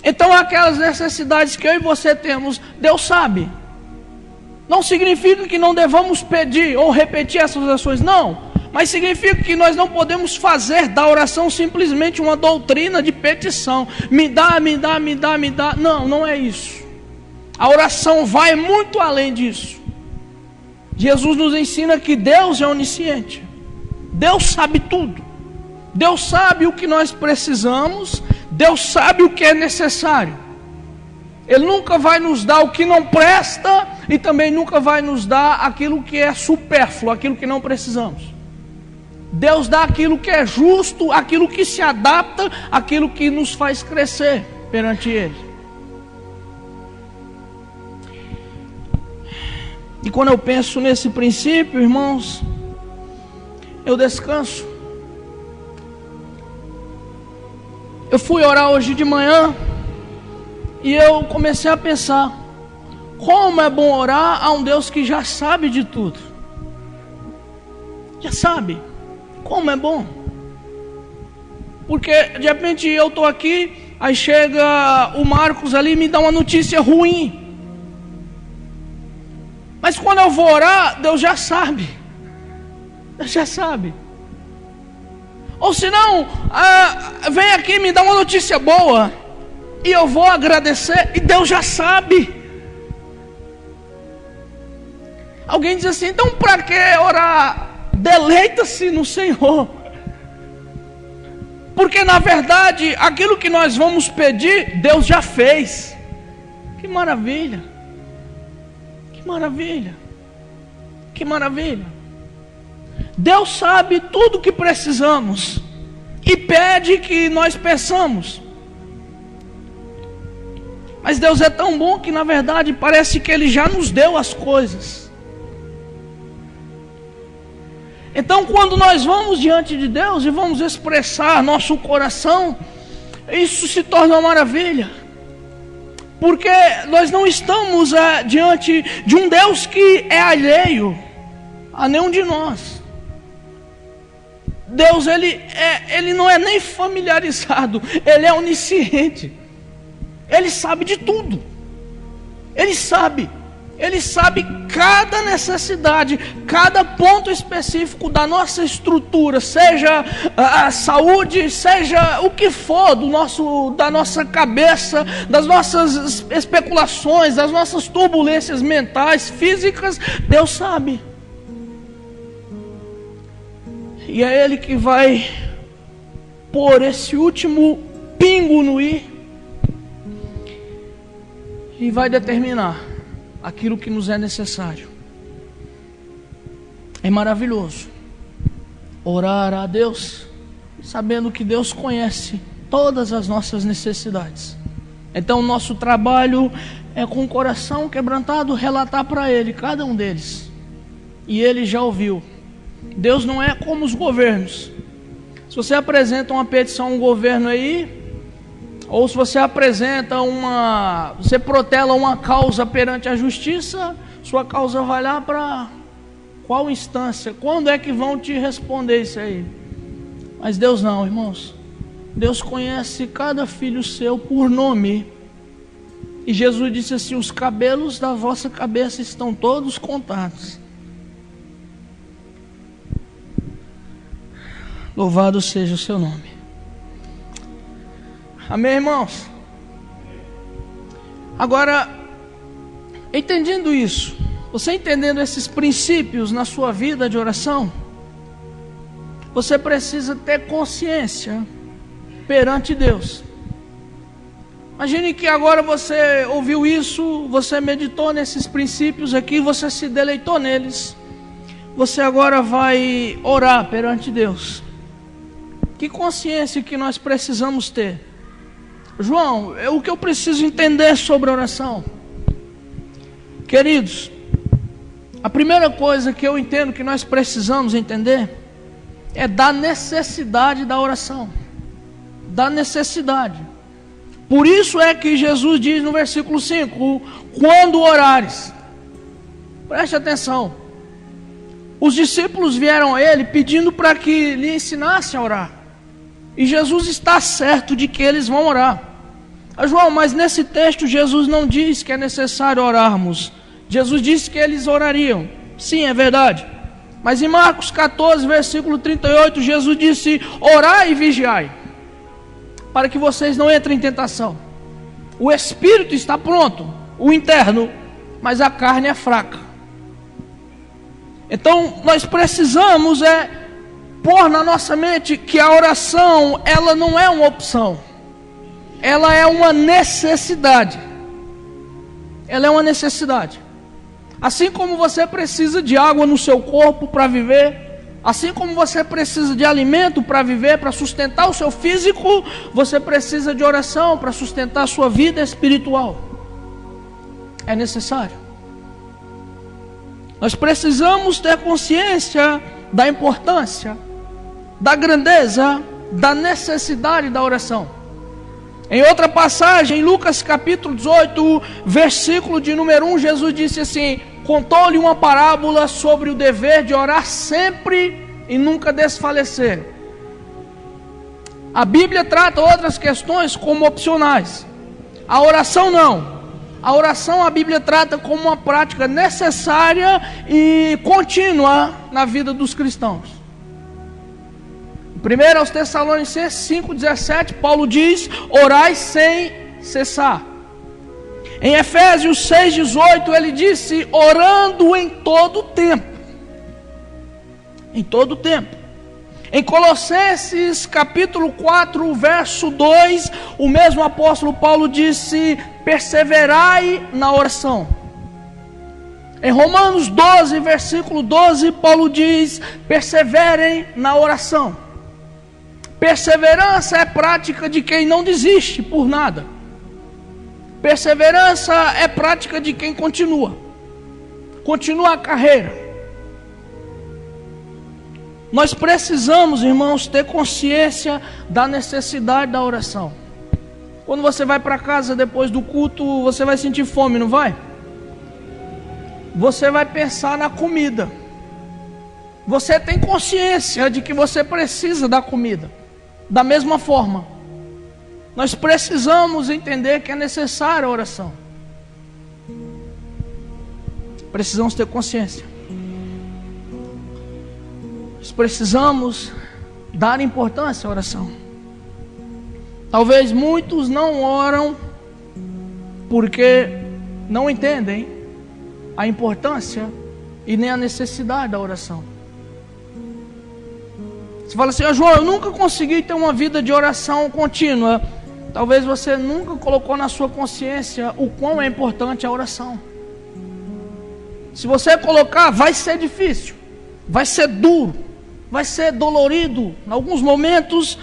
Então aquelas necessidades que eu e você temos, Deus sabe. Não significa que não devamos pedir ou repetir essas orações, não. Mas significa que nós não podemos fazer da oração simplesmente uma doutrina de petição. Me dá. Não, não é isso. A oração vai muito além disso. Jesus nos ensina que Deus é onisciente. Deus sabe tudo. Deus sabe o que nós precisamos. Deus sabe o que é necessário. Ele nunca vai nos dar o que não presta e também nunca vai nos dar aquilo que é supérfluo, aquilo que não precisamos. Deus dá aquilo que é justo, aquilo que se adapta, aquilo que nos faz crescer perante Ele. E quando eu penso nesse princípio, irmãos, eu descanso. Eu fui orar hoje de manhã e eu comecei a pensar: como é bom orar a um Deus que já sabe de tudo. Já sabe. Como é bom. Porque de repente eu estou aqui, aí chega o Marcos ali e me dá uma notícia ruim. Mas quando eu vou orar, Deus já sabe. Deus já sabe. Ou senão, vem aqui e me dá uma notícia boa, e eu vou agradecer, e Deus já sabe. Alguém diz assim: então para que orar? Deleita-se no Senhor. Porque na verdade, aquilo que nós vamos pedir, Deus já fez. Que maravilha. Que maravilha. Que maravilha. Deus sabe tudo o que precisamos e pede que nós peçamos. Mas Deus é tão bom que na verdade parece que Ele já nos deu as coisas. Então quando nós vamos diante de Deus e vamos expressar nosso coração, isso se torna uma maravilha. Porque nós não estamos diante de um Deus que é alheio a nenhum de nós. Deus, ele não é nem familiarizado, Ele é onisciente. Ele sabe de tudo. Ele sabe cada necessidade, cada ponto específico da nossa estrutura, seja a saúde, seja o que for da nossa cabeça, das nossas especulações, das nossas turbulências mentais, físicas. Deus sabe. E é Ele que vai pôr esse último pingo no i e vai determinar aquilo que nos é necessário. É maravilhoso orar a Deus, sabendo que Deus conhece todas as nossas necessidades. Então o nosso trabalho é com o coração quebrantado relatar para Ele cada um deles. E Ele já ouviu. Deus não é como os governos. Se você apresenta uma petição a um governo aí, ou se você apresenta você protela uma causa perante a justiça, sua causa vai lá para qual instância? Quando é que vão te responder isso aí? Mas Deus não, irmãos. Deus conhece cada filho seu por nome. E Jesus disse assim: os cabelos da vossa cabeça estão todos contados. Louvado seja o seu nome. Amém, irmãos? Agora, entendendo isso, você entendendo esses princípios na sua vida de oração, você precisa ter consciência perante Deus. Imagine que agora você ouviu isso, você meditou nesses princípios aqui, você se deleitou neles. Você agora vai orar perante Deus. Que consciência que nós precisamos ter? João, o que eu preciso entender sobre a oração? Queridos, a primeira coisa que eu entendo que nós precisamos entender é da necessidade da oração. Da necessidade. Por isso é que Jesus diz no versículo 5: quando orares. Preste atenção. Os discípulos vieram a ele pedindo para que lhe ensinasse a orar. E Jesus está certo de que eles vão orar. João, mas nesse texto Jesus não diz que é necessário orarmos. Jesus disse que eles orariam. Sim, é verdade. Mas em Marcos 14, versículo 38, Jesus disse: orai e vigiai, para que vocês não entrem em tentação. O espírito está pronto, o interno, mas a carne é fraca. Então nós precisamos pôr na nossa mente que a oração, ela não é uma opção, ela é uma necessidade. Ela é uma necessidade. Assim como você precisa de água no seu corpo para viver, assim como você precisa de alimento para viver, para sustentar o seu físico, você precisa de oração para sustentar a sua vida espiritual. É necessário. Nós precisamos ter consciência da importância, da grandeza, da necessidade da oração. Em outra passagem, em Lucas capítulo 18, versículo de número 1, Jesus disse assim: contou-lhe uma parábola sobre o dever de orar sempre e nunca desfalecer. A Bíblia trata outras questões como opcionais. A oração não. A oração a Bíblia trata como uma prática necessária e contínua na vida dos cristãos. 1 aos Tessalonicenses 5,17, Paulo diz: orai sem cessar. Em Efésios 6,18, ele disse: orando em todo tempo. Em todo tempo. Em Colossenses capítulo 4, verso 2, o mesmo apóstolo Paulo disse: perseverai na oração. Em Romanos 12, versículo 12, Paulo diz: perseverem na oração. Perseverança é prática de quem não desiste por nada. Perseverança é prática de quem continua a carreira. Nós precisamos, irmãos, ter consciência da necessidade da oração. Quando você vai para casa depois do culto, você vai sentir fome, não vai? Você vai pensar na comida. Você tem consciência de que você precisa da comida. Da mesma forma, nós precisamos entender que é necessária a oração. Precisamos ter consciência. Nós precisamos dar importância à oração. Talvez muitos não oram porque não entendem a importância e nem a necessidade da oração. Você fala assim: João, eu nunca consegui ter uma vida de oração contínua. Talvez você nunca colocou na sua consciência o quão é importante a oração. Se você colocar, vai ser difícil, vai ser duro, vai ser dolorido em alguns momentos,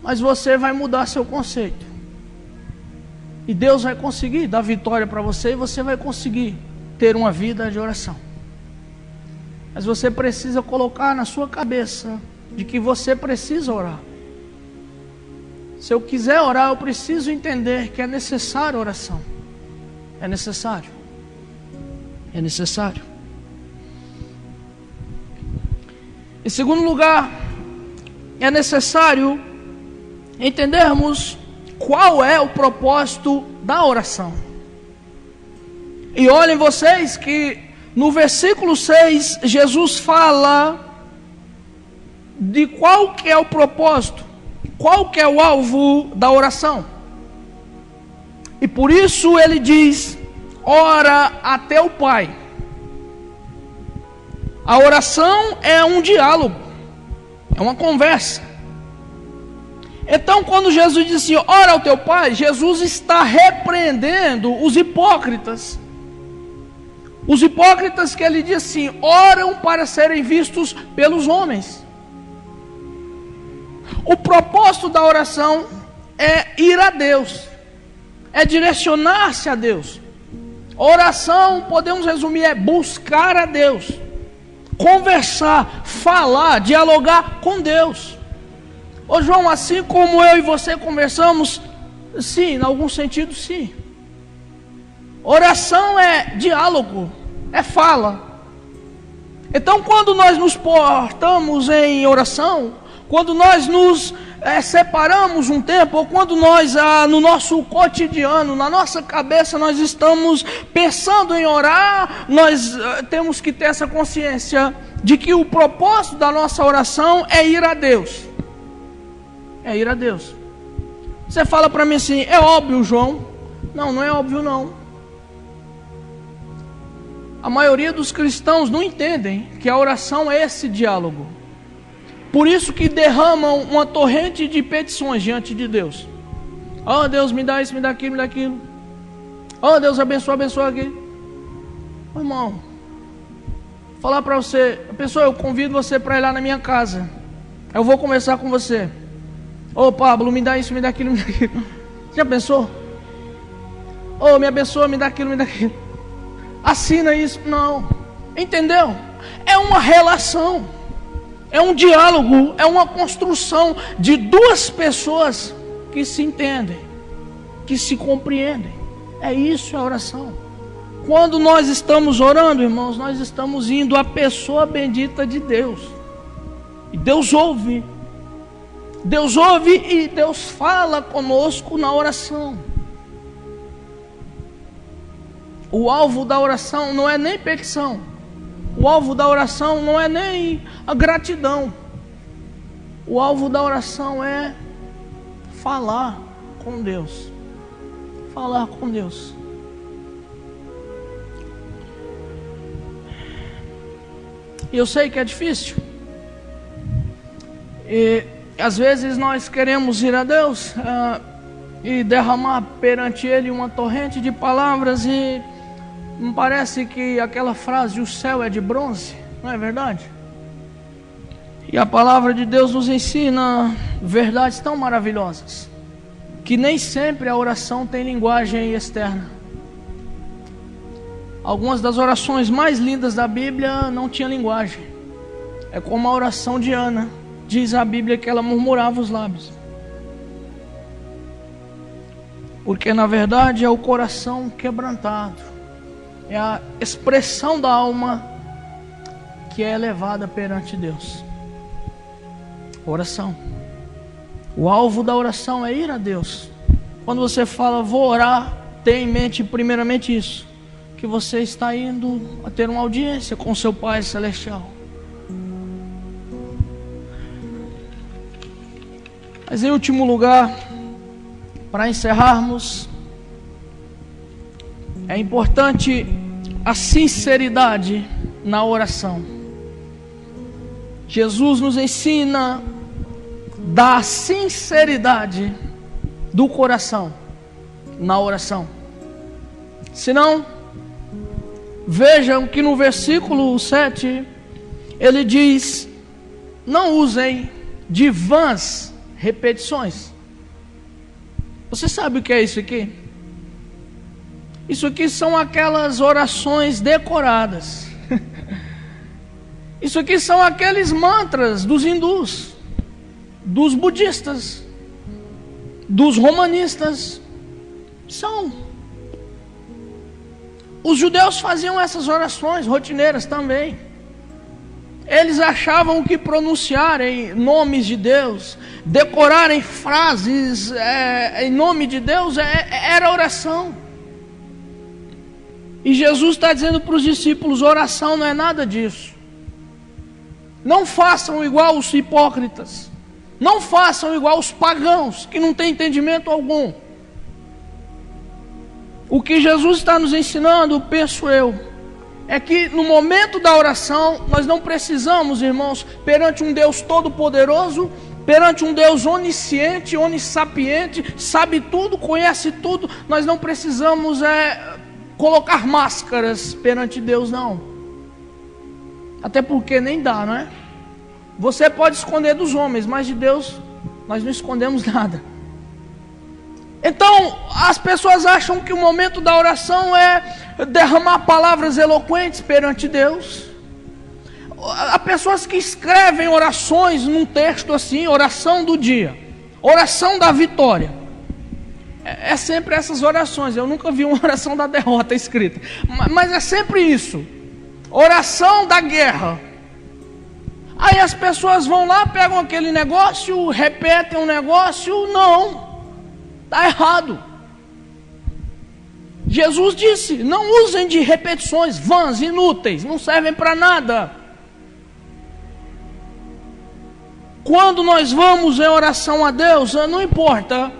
mas você vai mudar seu conceito. E Deus vai conseguir dar vitória para você, e você vai conseguir ter uma vida de oração. Mas você precisa colocar na sua cabeça de que você precisa orar. Se eu quiser orar, eu preciso entender que é necessário oração. É necessário. É necessário. Em segundo lugar, é necessário entendermos qual é o propósito da oração. E olhem vocês que no versículo 6, Jesus fala de qual que é o propósito, qual que é o alvo da oração. E por isso ele diz: ora a teu Pai. A oração é um diálogo, é uma conversa. Então, quando Jesus disse ora ao teu Pai, Jesus está repreendendo os hipócritas. Os hipócritas que ele diz assim: oram para serem vistos pelos homens. O propósito da oração é ir a Deus, é direcionar-se a Deus. Oração, podemos resumir, é buscar a Deus, conversar, falar, dialogar com Deus. Ô João, assim como eu e você conversamos, sim, em algum sentido sim. Oração é diálogo, é fala. Então, quando nós nos portamos em oração, quando nós nos separamos um tempo, ou quando nós, no nosso cotidiano, na nossa cabeça, nós estamos pensando em orar, nós temos que ter essa consciência de que o propósito da nossa oração é ir a Deus. É ir a Deus. Você fala para mim assim: é óbvio, João. Não, não é óbvio não. A maioria dos cristãos não entendem que a oração é esse diálogo. Por isso que derramam uma torrente de petições diante de Deus. Oh Deus, me dá isso, me dá aquilo, me dá aquilo. Oh Deus, abençoa, abençoa aqui. Oh, irmão, vou falar para você, pessoal, eu convido você para ir lá na minha casa. Eu vou conversar com você. Oh Pablo, me dá isso, me dá aquilo, me dá aquilo. Já pensou? Oh, me abençoa, me dá aquilo, me dá aquilo. Assina isso. Não. Entendeu? É uma relação. É um diálogo. É uma construção de duas pessoas que se entendem, que se compreendem. É isso a oração. Quando nós estamos orando, irmãos, nós estamos indo à pessoa bendita de Deus. E Deus ouve. Deus ouve e Deus fala conosco na oração. O alvo da oração não é nem petição. O alvo da oração não é nem a gratidão. O alvo da oração é falar com Deus. Falar com Deus. E eu sei que é difícil. E às vezes nós queremos ir a Deus e derramar perante Ele uma torrente de palavras, e não parece que aquela frase, o céu é de bronze, não é verdade? E a palavra de Deus nos ensina verdades tão maravilhosas, que nem sempre a oração tem linguagem externa. Algumas das orações mais lindas da Bíblia não tinham linguagem. É como a oração de Ana. Diz a Bíblia que ela murmurava os lábios. Porque na verdade é o coração quebrantado, é a expressão da alma que é elevada perante Deus. Oração. O alvo da oração é ir a Deus. Quando você fala vou orar, tenha em mente primeiramente isso, que você está indo a ter uma audiência com seu Pai Celestial. Mas em último lugar, para encerrarmos, é importante a sinceridade na oração. Jesus nos ensina da sinceridade do coração na oração. Senão, vejam que no versículo 7, ele diz: não usem de vãs repetições. Você sabe o que é isso aqui? Isso aqui são aquelas orações decoradas. Isso aqui são aqueles mantras dos hindus, dos budistas, dos romanistas. São. Os judeus faziam essas orações rotineiras também. Eles achavam que pronunciarem nomes de Deus, decorarem frases em nome de Deus, era oração. E Jesus está dizendo para os discípulos: oração não é nada disso. Não façam igual os hipócritas. Não façam igual os pagãos, que não têm entendimento algum. O que Jesus está nos ensinando, penso eu, é que no momento da oração, nós não precisamos, irmãos, perante um Deus todo-poderoso, perante um Deus onisciente, onissapiente, sabe tudo, conhece tudo, nós não precisamos colocar máscaras perante Deus, não. Até porque nem dá, não é? Você pode esconder dos homens, mas de Deus nós não escondemos nada. Então, as pessoas acham que o momento da oração é derramar palavras eloquentes perante Deus. Há pessoas que escrevem orações num texto assim: oração do dia, oração da vitória. É sempre essas orações. Eu nunca vi uma oração da derrota escrita, mas é sempre isso. Oração da guerra. Aí as pessoas vão lá, pegam aquele negócio, repetem um negócio. Não, está errado. Jesus disse: não usem de repetições vãs, inúteis, não servem para nada. Quando nós vamos em oração a Deus, não importa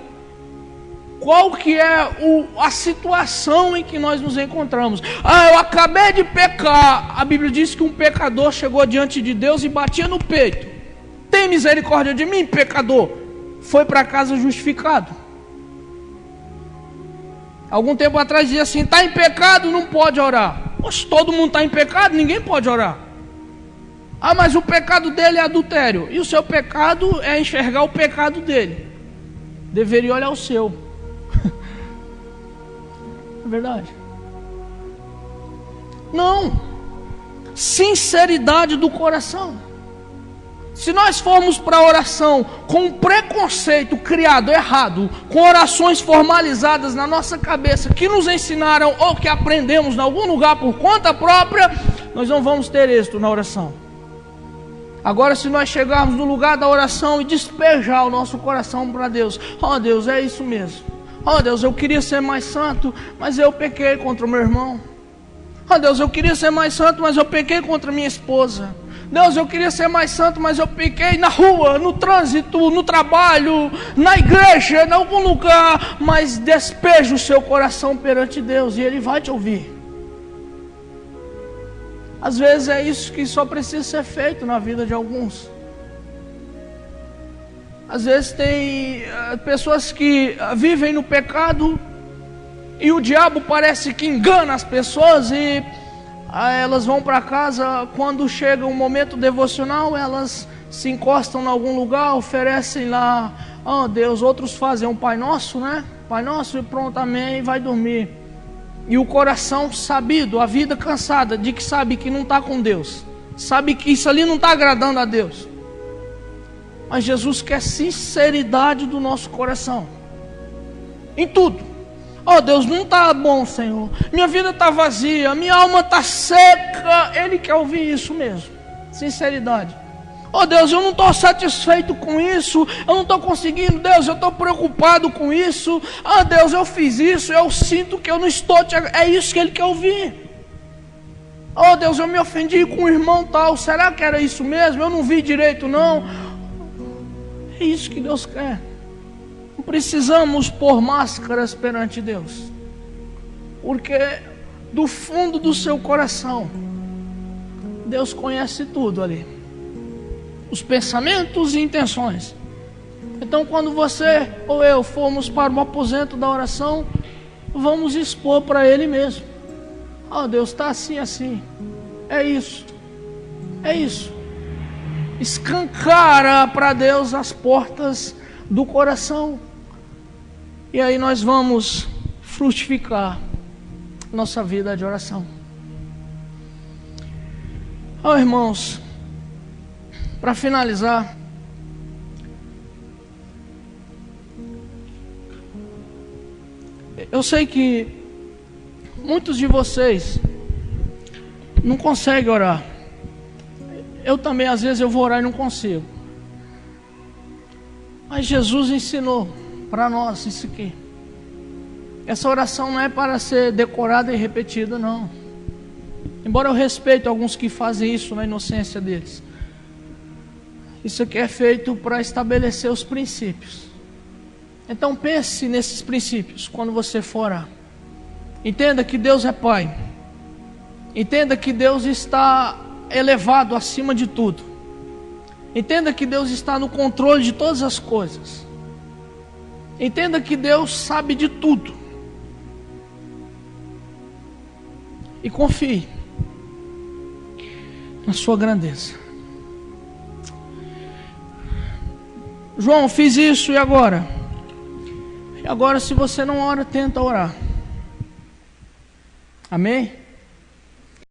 qual que é a situação em que nós nos encontramos. Eu acabei de pecar. A Bíblia diz que um pecador chegou diante de Deus e batia no peito: tem misericórdia de mim, pecador. Foi para casa justificado. Algum tempo atrás dizia assim: está em pecado, não pode orar. Poxa, todo mundo está em pecado, ninguém pode orar. Mas o pecado dele é adultério, e o seu pecado é enxergar o pecado dele. Deveria olhar o seu. É verdade. Não. Sinceridade do coração. Se nós formos para a oração com um preconceito criado errado, com orações formalizadas na nossa cabeça, que nos ensinaram ou que aprendemos em algum lugar por conta própria, nós não vamos ter êxito na oração. Agora, se nós chegarmos no lugar da oração e despejar o nosso coração para Deus: Deus, é isso mesmo. Deus, eu queria ser mais santo, mas eu pequei contra o meu irmão. Deus, eu queria ser mais santo, mas eu pequei contra minha esposa. Deus, eu queria ser mais santo, mas eu pequei na rua, no trânsito, no trabalho, na igreja, em algum lugar. Mas despeja o seu coração perante Deus e Ele vai te ouvir. Às vezes é isso que só precisa ser feito na vida de alguns. Às vezes tem pessoas que vivem no pecado e o diabo parece que engana as pessoas, e elas vão para casa, quando chega um momento devocional, elas se encostam em algum lugar, oferecem lá, Deus, outros fazem um Pai Nosso, né? Pai Nosso, e pronto, amém, e vai dormir. E o coração sabido, a vida cansada, de que sabe que não está com Deus, sabe que isso ali não está agradando a Deus. Mas Jesus quer sinceridade do nosso coração, em tudo. Deus, não está bom, Senhor, minha vida está vazia, minha alma está seca. Ele quer ouvir isso mesmo, sinceridade. Deus, eu não estou satisfeito com isso, eu não estou conseguindo. Deus, eu estou preocupado com isso. Deus, eu fiz isso, eu sinto que eu não estou É isso que Ele quer ouvir. Deus, eu me ofendi com o irmão tal, será que era isso mesmo? Eu não vi direito, não. É isso que Deus quer. Não precisamos pôr máscaras perante Deus, porque do fundo do seu coração Deus conhece tudo ali, os pensamentos e intenções. Então, quando você ou eu formos para o aposento da oração, vamos expor para Ele mesmo: Deus, está assim, assim, é isso, é isso. Escancara para Deus as portas do coração, e aí nós vamos frutificar nossa vida de oração. Irmãos, Para finalizar, eu sei que muitos de vocês não conseguem orar. Eu também, às vezes, eu vou orar e não consigo. Mas Jesus ensinou para nós isso aqui. Essa oração não é para ser decorada e repetida, não. Embora eu respeite alguns que fazem isso na inocência deles. Isso aqui é feito para estabelecer os princípios. Então pense nesses princípios quando você for orar. Entenda que Deus é Pai. Entenda que Deus está elevado acima de tudo. Entenda que Deus está no controle de todas as coisas. Entenda que Deus sabe de tudo. E confie na sua grandeza. João, fiz isso e agora? E agora, se você não ora, tenta orar. Amém?